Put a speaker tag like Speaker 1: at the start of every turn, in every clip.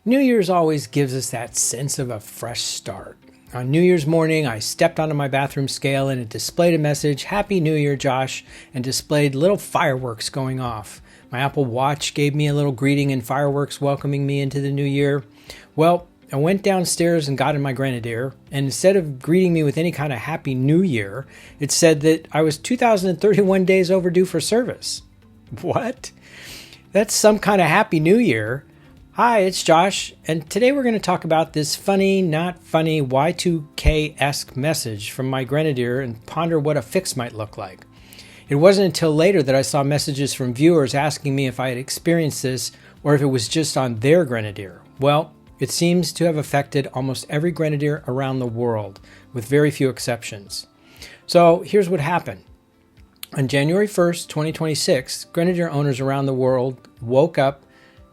Speaker 1: New Year's always gives us that sense of a fresh start. On New Year's morning, I stepped onto my bathroom scale and it displayed a message, Happy New Year, Josh, and displayed little fireworks going off. My Apple Watch gave me a little greeting and fireworks welcoming me into the new year. Well, I went downstairs and got in my Grenadier, and instead of greeting me with any kind of Happy New Year, it said that I was 2,031 days overdue for service. What? That's some kind of Happy New Year. Hi, it's Josh, and today we're going to talk about this funny, not funny Y2K-esque message from My Grenadier and ponder what a fix might look like. It wasn't until later that I saw messages from viewers asking me if I had experienced this or if it was just on their Grenadier. Well, it seems to have affected almost every Grenadier around the world, with very few exceptions. So here's what happened. On January 1st, 2026, Grenadier owners around the world woke up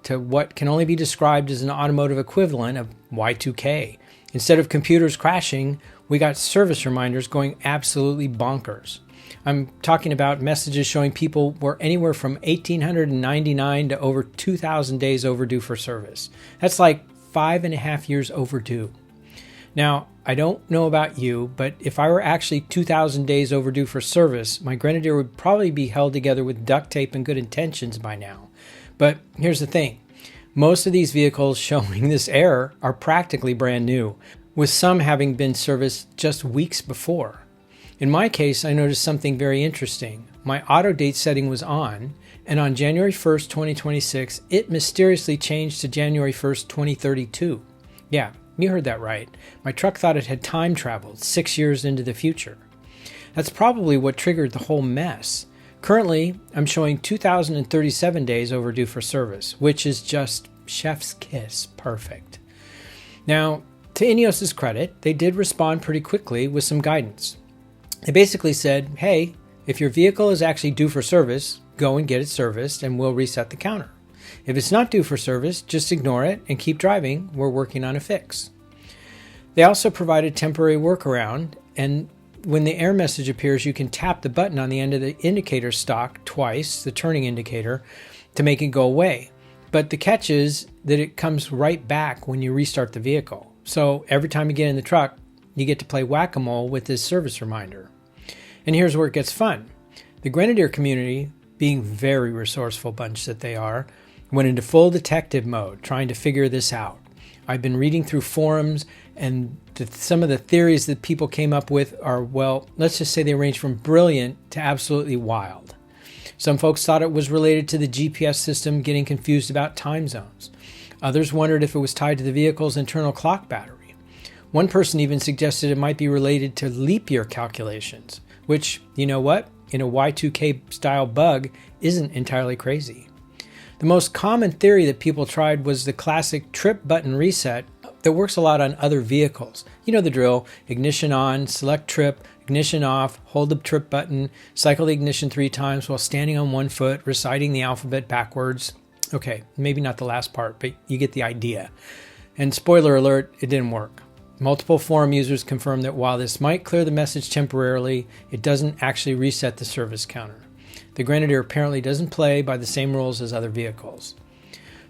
Speaker 1: to what can only be described as an automotive equivalent of Y2K. Instead of computers crashing, we got service reminders going absolutely bonkers. I'm talking about messages showing people were anywhere from 1,899 to over 2,000 days overdue for service. That's like 5.5 years overdue. Now, I don't know about you, but if I were actually 2,000 days overdue for service, my Grenadier would probably be held together with duct tape and good intentions by now. But here's the thing. Most of these vehicles showing this error are practically brand new, with some having been serviced just weeks before. In my case, I noticed something very interesting. My auto date setting was on, and on January 1st, 2026, it mysteriously changed to January 1st, 2032. Yeah, you heard that right. My truck thought it had time traveled 6 years into the future. That's probably what triggered the whole mess. Currently, I'm showing 2,037 days overdue for service, which is just chef's kiss perfect. Now, to INEOS's credit, they did respond pretty quickly with some guidance. They basically said, hey, if your vehicle is actually due for service, go and get it serviced and we'll reset the counter. If it's not due for service, just ignore it and keep driving. We're working on a fix. They also provided temporary workaround, and when the error message appears, you can tap the button on the end of the indicator stalk twice, the turning indicator, to make it go away. But the catch is that it comes right back when you restart the vehicle. So every time you get in the truck, you get to play whack-a-mole with this service reminder. And here's where it gets fun. The Grenadier community, being very resourceful bunch that they are, went into full detective mode trying to figure this out. I've been reading through forums, and some of the theories that people came up with are, well, let's just say they range from brilliant to absolutely wild. Some folks thought it was related to the GPS system getting confused about time zones. Others wondered if it was tied to the vehicle's internal clock battery. One person even suggested it might be related to leap year calculations, which, you know what, in a Y2K style bug isn't entirely crazy. The most common theory that people tried was the classic trip button reset that works a lot on other vehicles. You know the drill: ignition on, select trip, ignition off, hold the trip button, cycle the ignition 3 times while standing on one foot, reciting the alphabet backwards. Okay, maybe not the last part, but you get the idea. And spoiler alert, it didn't work. Multiple forum users confirmed that while this might clear the message temporarily, it doesn't actually reset the service counter. The Grenadier apparently doesn't play by the same rules as other vehicles.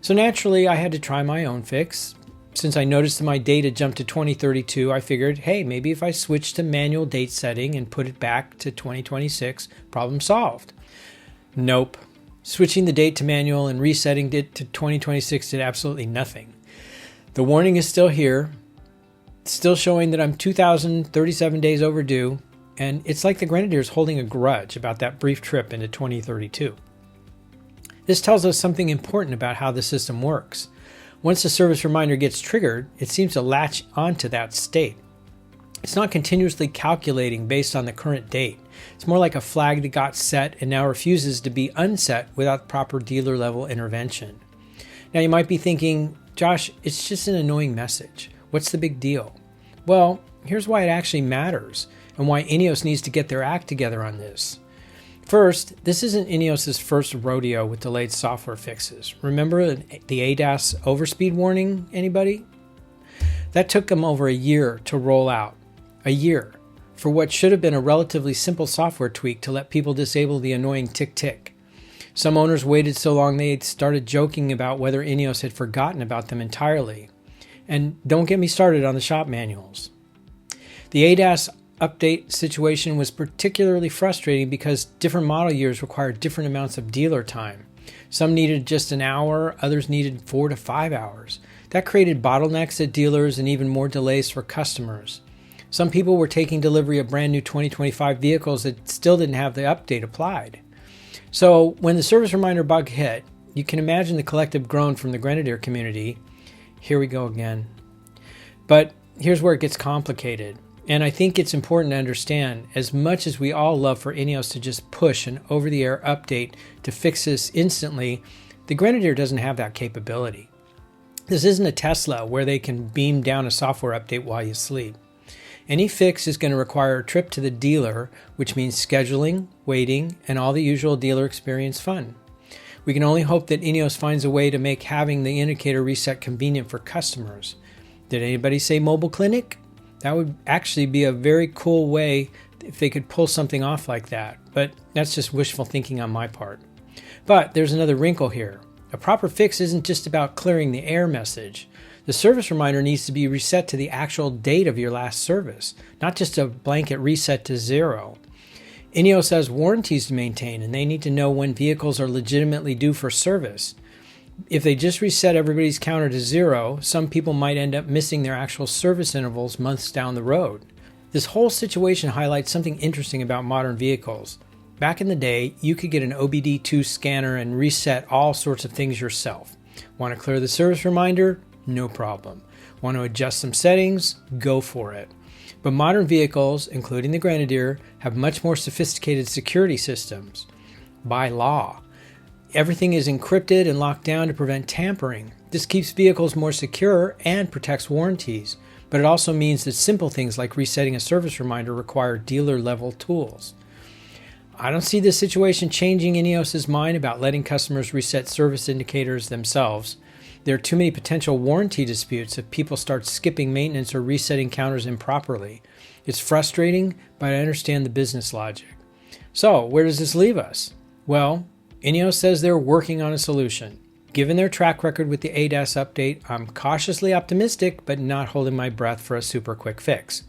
Speaker 1: So naturally, I had to try my own fix. Since I noticed that my date had jumped to 2032, I figured, hey, maybe if I switch to manual date setting and put it back to 2026, problem solved. Nope. Switching the date to manual and resetting it to 2026 did absolutely nothing. The warning is still here, still showing that I'm 2,037 days overdue, and it's like the Grenadier is holding a grudge about that brief trip into 2032. This tells us something important about how the system works. Once the service reminder gets triggered, it seems to latch onto that state. It's not continuously calculating based on the current date. It's more like a flag that got set and now refuses to be unset without proper dealer level intervention. Now you might be thinking, Josh, it's just an annoying message. What's the big deal? Well, here's why it actually matters and why INEOS needs to get their act together on this. First, this isn't INEOS's first rodeo with delayed software fixes. Remember the ADAS overspeed warning, anybody? That took them over a year to roll out. A year for what should have been a relatively simple software tweak to let people disable the annoying tick-tick. Some owners waited so long they started joking about whether INEOS had forgotten about them entirely. And don't get me started on the shop manuals. The ADAS update situation was particularly frustrating because different model years required different amounts of dealer time. Some needed just an hour, others needed 4 to 5 hours. That created bottlenecks at dealers and even more delays for customers. Some people were taking delivery of brand new 2025 vehicles that still didn't have the update applied. So when the service reminder bug hit, you can imagine the collective groan from the Grenadier community. Here we go again. But here's where it gets complicated. And I think it's important to understand, as much as we all love for INEOS to just push an over-the-air update to fix this instantly, the Grenadier doesn't have that capability. This isn't a Tesla where they can beam down a software update while you sleep. Any fix is going to require a trip to the dealer, which means scheduling, waiting, and all the usual dealer experience fun. We can only hope that INEOS finds a way to make having the indicator reset convenient for customers. Did anybody say mobile clinic? That would actually be a very cool way if they could pull something off like that, but that's just wishful thinking on my part. But there's another wrinkle here. A proper fix isn't just about clearing the error message. The service reminder needs to be reset to the actual date of your last service, not just a blanket reset to 0. INEOS has warranties to maintain, and they need to know when vehicles are legitimately due for service. If they just reset everybody's counter to 0, some people might end up missing their actual service intervals months down the road. This whole situation highlights something interesting about modern vehicles. Back in the day, you could get an OBD2 scanner and reset all sorts of things yourself. Want to clear the service reminder? No problem. Want to adjust some settings? Go for it. But modern vehicles, including the Grenadier, have much more sophisticated security systems. By law, everything is encrypted and locked down to prevent tampering. This keeps vehicles more secure and protects warranties, but it also means that simple things like resetting a service reminder require dealer-level tools. I don't see this situation changing INEOS's mind about letting customers reset service indicators themselves. There are too many potential warranty disputes if people start skipping maintenance or resetting counters improperly. It's frustrating, but I understand the business logic. So, where does this leave us? Well, INEOS says they're working on a solution. Given their track record with the ADAS update, I'm cautiously optimistic, but not holding my breath for a super quick fix.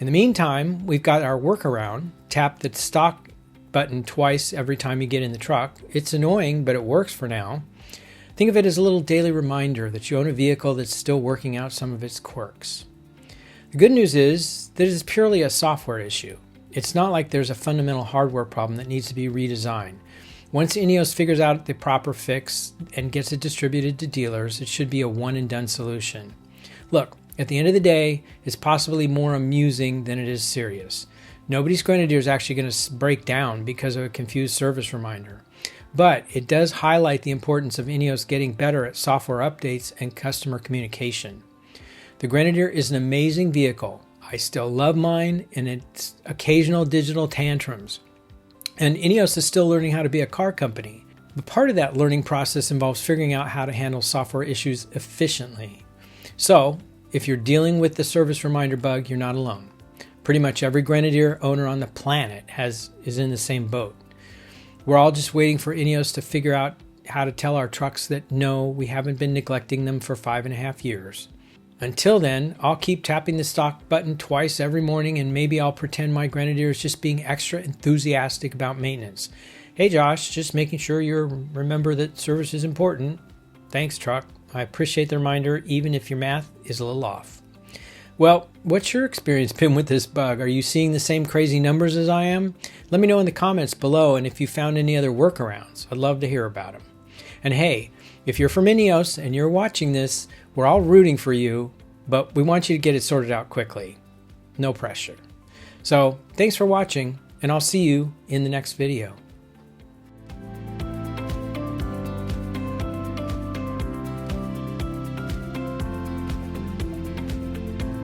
Speaker 1: In the meantime, we've got our workaround. Tap the stalk button twice every time you get in the truck. It's annoying, but it works for now. Think of it as a little daily reminder that you own a vehicle that's still working out some of its quirks. The good news is that it's purely a software issue. It's not like there's a fundamental hardware problem that needs to be redesigned. Once INEOS figures out the proper fix and gets it distributed to dealers, it should be a one-and-done solution. Look, at the end of the day, it's possibly more amusing than it is serious. Nobody's Grenadier is actually going to break down because of a confused service reminder. But it does highlight the importance of INEOS getting better at software updates and customer communication. The Grenadier is an amazing vehicle. I still love mine and its occasional digital tantrums. And INEOS is still learning how to be a car company. But part of that learning process involves figuring out how to handle software issues efficiently. So, if you're dealing with the service reminder bug, you're not alone. Pretty much every Grenadier owner on the planet is in the same boat. We're all just waiting for INEOS to figure out how to tell our trucks that no, we haven't been neglecting them for 5.5 years. Until then, I'll keep tapping the stalk button twice every morning, and maybe I'll pretend my Grenadier is just being extra enthusiastic about maintenance. Hey Josh, just making sure you remember that service is important. Thanks, truck. I appreciate the reminder, even if your math is a little off. Well, what's your experience been with this bug? Are you seeing the same crazy numbers as I am? Let me know in the comments below, and if you found any other workarounds. I'd love to hear about them. And hey, if you're from INEOS and you're watching this, we're all rooting for you, but we want you to get it sorted out quickly. No pressure. So, thanks for watching, and I'll see you in the next video.